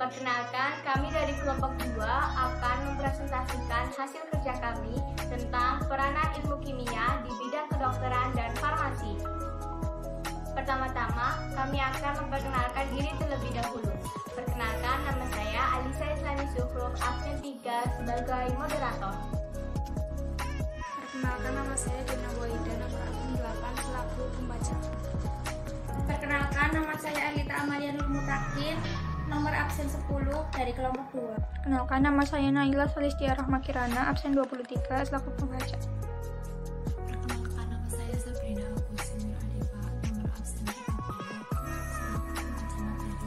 Perkenalkan, kami dari kelompok 2 akan mempresentasikan hasil kerja kami tentang peranan ilmu kimia di bidang kedokteran dan farmasi. Pertama-tama, kami akan memperkenalkan diri terlebih dahulu. Perkenalkan, nama saya Alisa Islami Sufruf, absen 3 sebagai moderator. Perkenalkan, nama saya Dina Wahida, nomor absen 8 selaku pembaca. Perkenalkan, nama saya Elita Amalia Nur Mutakin, nomor absen 10 dari kelompok 2. Perkenalkan, nama saya Naila Salistiah Rahma Kirana, absen 23 selaku pembaca. Perkenalkan, nama saya Sabrina Agustin Adifa, nomor absen 30 selaku pembaca materi.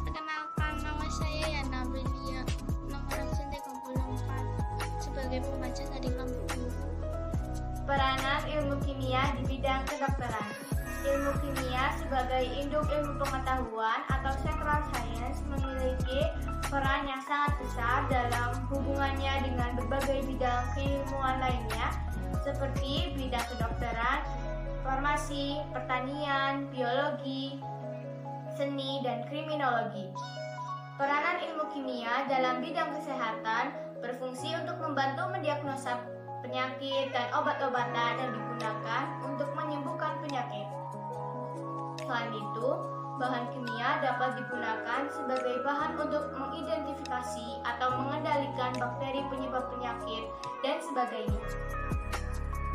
Perkenalkan, nama saya Yana Belia, nomor absen 34 sebagai pembaca dari kelompok 2. Peranan ilmu kimia di bidang kedokteran. Ilmu kimia sebagai induk ilmu pengetahuan atau central science memiliki peran yang sangat besar dalam hubungannya dengan berbagai bidang keilmuan lainnya seperti bidang kedokteran, farmasi, pertanian, biologi, seni, dan kriminologi. Peranan ilmu kimia dalam bidang kesehatan berfungsi untuk membantu mendiagnosa penyakit dan obat-obatan yang digunakan untuk menyembuhkan penyakit. Selain itu, bahan kimia dapat digunakan sebagai bahan untuk mengidentifikasi atau mengendalikan bakteri penyebab penyakit dan sebagainya.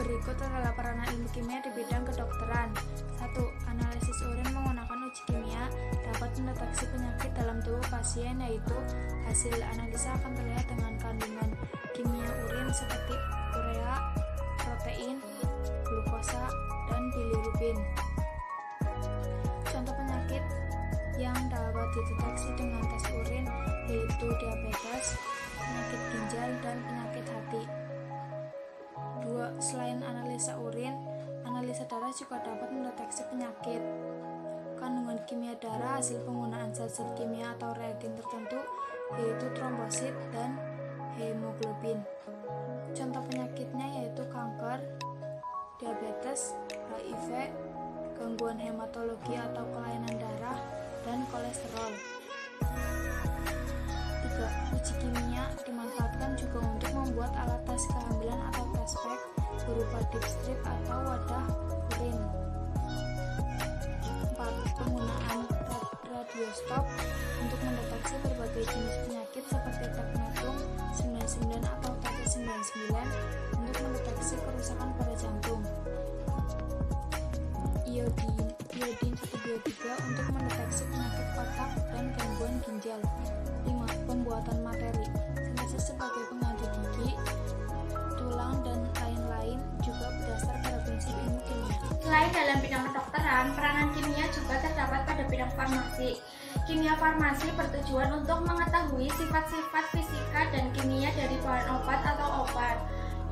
Berikut adalah peranan ilmu kimia di bidang kedokteran. 1. Analisis urin menggunakan uji kimia dapat mendeteksi penyakit dalam tubuh pasien, yaitu hasil analisa akan terlihat dengan kandungan kimia urin seperti urea, protein, glukosa, dan bilirubin. Contoh penyakit yang dapat dideteksi dengan tes urin yaitu diabetes, penyakit ginjal, dan penyakit hati. 2. Selain analisa urin, analisa darah juga dapat mendeteksi penyakit. Kandungan kimia darah hasil penggunaan zat-zat kimia atau reagen tertentu yaitu trombosit dan hemoglobin. Contoh penyakitnya yaitu kanker, diabetes, HIV, gangguan hematologi atau kelainan darah, dan kolesterol. 3. Uji kimia dimanfaatkan juga untuk membuat alat tes kehamilan atau tes pack berupa dip strip atau wadah urin. 4. Penggunaan radiostop untuk mendeteksi berbagai jenis penyakit seperti teknetum 99 atau TT99 untuk mendeteksi kerusakan pada jantung. Iodin 123 untuk mendeteksi penyakit otak dan gangguan ginjal. 5. Pembuatan materi sintesis sebagai pengganti gigi, tulang, dan lain-lain juga berdasar pada prinsip ilmu kimia. Selain dalam bidang kedokteran, peranan kimia juga terdapat pada bidang farmasi. Kimia farmasi bertujuan untuk mengetahui sifat-sifat fisika dan kimia dari bahan obat atau obat.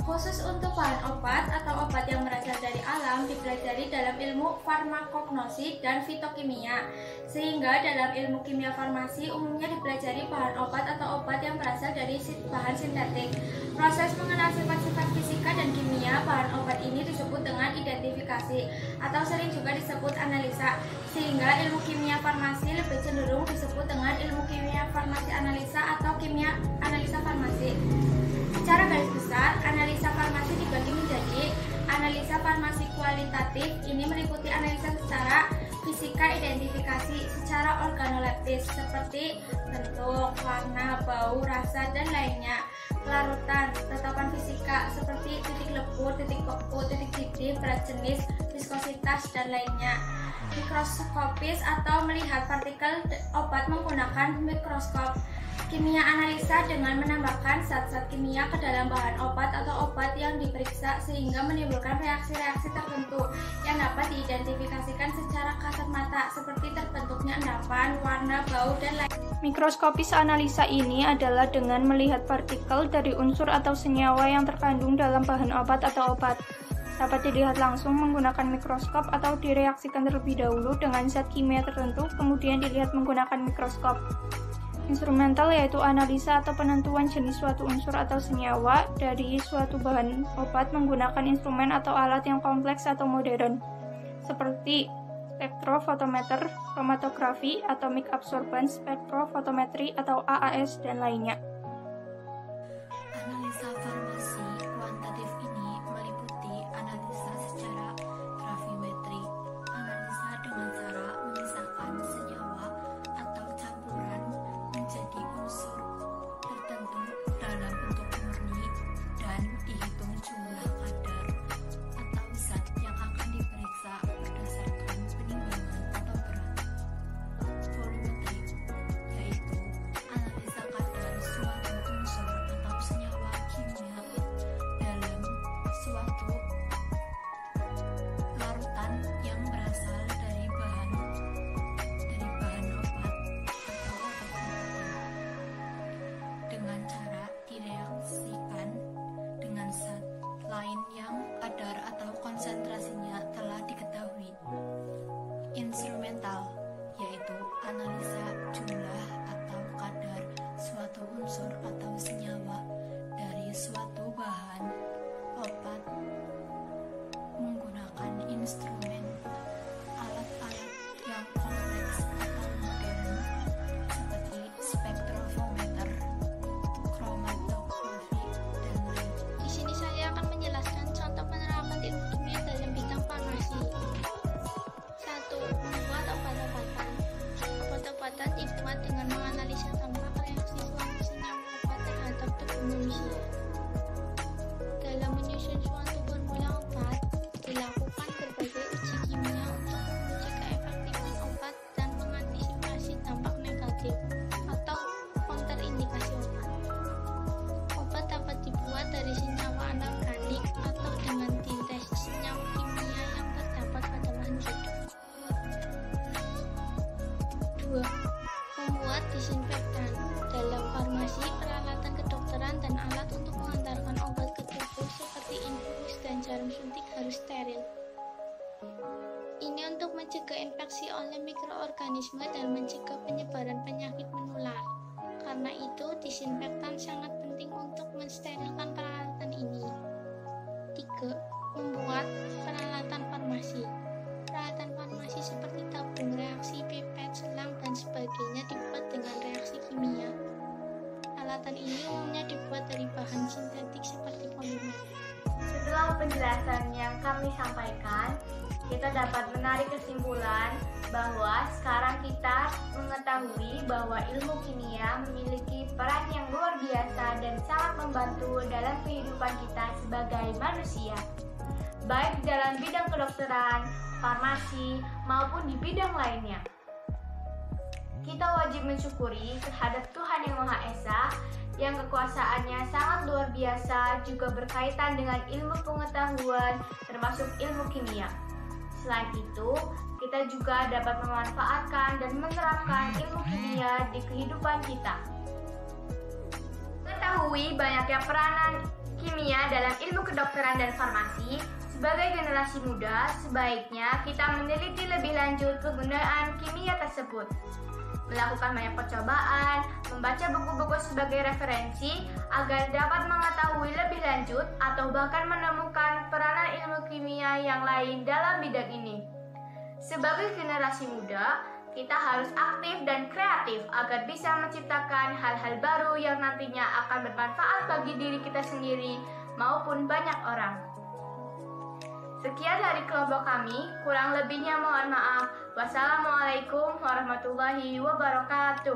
Khusus untuk bahan obat atau obat yang berasal dari alam dipelajari dalam ilmu farmakognosi dan fitokimia. Sehingga dalam ilmu kimia farmasi umumnya dipelajari bahan obat atau obat yang berasal dari bahan sintetik. Proses mengenal sifat-sifat fisika dan kimia bahan obat ini disebut dengan identifikasi atau sering juga disebut analisa. Sehingga ilmu kimia farmasi lebih cenderung disebut dengan ilmu kimia farmasi analisa atau kimia analisa farmasi. Secara garis besar, analisa farmasi dibagi menjadi analisa farmasi kualitatif. Ini meliputi analisa secara fisika, identifikasi secara organoleptis seperti bentuk, warna, bau, rasa, dan lainnya. Larutan, tetapan fisika seperti titik lebur, titik beku, titik didih, berat jenis, viskositas, dan lainnya. Mikroskopis atau melihat partikel obat menggunakan mikroskop. Kimia analisa dengan menambahkan zat-zat kimia ke dalam bahan obat atau obat yang diperiksa sehingga menimbulkan reaksi-reaksi tertentu yang dapat diidentifikasikan secara kasat mata seperti terbentuknya endapan, warna, bau, dan lain. Mikroskopis analisa ini adalah dengan melihat partikel dari unsur atau senyawa yang terkandung dalam bahan obat atau obat. Dapat dilihat langsung menggunakan mikroskop atau direaksikan terlebih dahulu dengan zat kimia tertentu, kemudian dilihat menggunakan mikroskop. Instrumental yaitu analisa atau penentuan jenis suatu unsur atau senyawa dari suatu bahan obat menggunakan instrumen atau alat yang kompleks atau modern, seperti spektrofotometer, kromatografi, atomic absorbance spektrofotometri atau AAS, dan lainnya. Analisa farmasi kuantitatif ini meliputi analisa secara gravimetri, analisa dengan cara memisahkan senyawa atau campuran menjadi unsur tertentu dalam bentuk murni dan dihitung jumlah kadar atau zat yang akan diperiksa berdasarkan penimbangan atau berat. Volumetri yaitu analisa kadar suatu unsur atau senyawa kimia dalam suatu larutan yang berasal dari bahan obat atau obat-obatan dengan cara direaksikan dengan zat lain yang kadar atau konsentrasinya telah diketahui. Instrumental yaitu analisa jumlah atau kadar suatu unsur atau senyawa dari suatu bahan obat menggunakan instrumen alat-alat yang kompleks atau modern seperti spektrofometer, kromatografi, dan lain. Di sini saya akan menjelaskan contoh penerapan ilmu kimia dalam bidang farmasi. 1. Membuat obat-obatan. Obat-obatan dibuat dengan menganalisa dampak reaksi suatu senyawa obat terhadap tubuh manusia. Dalam menyusun suatu formula obat, dilakukan berbagai uji kimia untuk menguji keefektifan obat dan mengantisipasi dampak negatif atau kontraindikasi obat. Obat dapat dibuat dari senyawa anorganik atau dengan sintesis senyawa kimia yang terdapat pada lanjut. 2. Membuat disinfektan. Dalam farmasi, peralatan kedokteran dan alat untuk mengantarkan obat ke tubuh seperti infus dan jarum suntik harus steril. Ini untuk mencegah infeksi oleh mikroorganisme dan mencegah penyebaran penyakit menular. Karena itu, disinfektan sangat penting untuk mensterilkan peralatan ini. 3. Membuat peralatan farmasi. Peralatan farmasi seperti tabung reaksi, pipet, selang, dan sebagainya dibuat dengan reaksi kimia. Peralatan ini umumnya dibuat dari bahan sintetik seperti polimer. Setelah penjelasan yang kami sampaikan, kita dapat menarik kesimpulan bahwa sekarang kita mengetahui bahwa ilmu kimia memiliki peran yang luar biasa dan sangat membantu dalam kehidupan kita sebagai manusia, baik dalam bidang kedokteran, farmasi, maupun di bidang lainnya. Kita wajib mensyukuri terhadap Tuhan Yang Maha Esa yang kekuasaannya sangat luar biasa, juga berkaitan dengan ilmu pengetahuan termasuk ilmu kimia. Selain itu, kita juga dapat memanfaatkan dan menerapkan ilmu kimia di kehidupan kita. Mengetahui banyaknya peranan kimia dalam ilmu kedokteran dan farmasi, sebagai generasi muda, sebaiknya kita meneliti lebih lanjut penggunaan kimia tersebut. Melakukan banyak percobaan, membaca buku-buku sebagai referensi agar dapat mengetahui lebih lanjut atau bahkan menemukan peranan ilmu kimia yang lain dalam bidang ini. Sebagai generasi muda, kita harus aktif dan kreatif agar bisa menciptakan hal-hal baru yang nantinya akan bermanfaat bagi diri kita sendiri maupun banyak orang. Sekian dari kelompok kami, kurang lebihnya mohon maaf. Wassalamualaikum warahmatullahi wabarakatuh.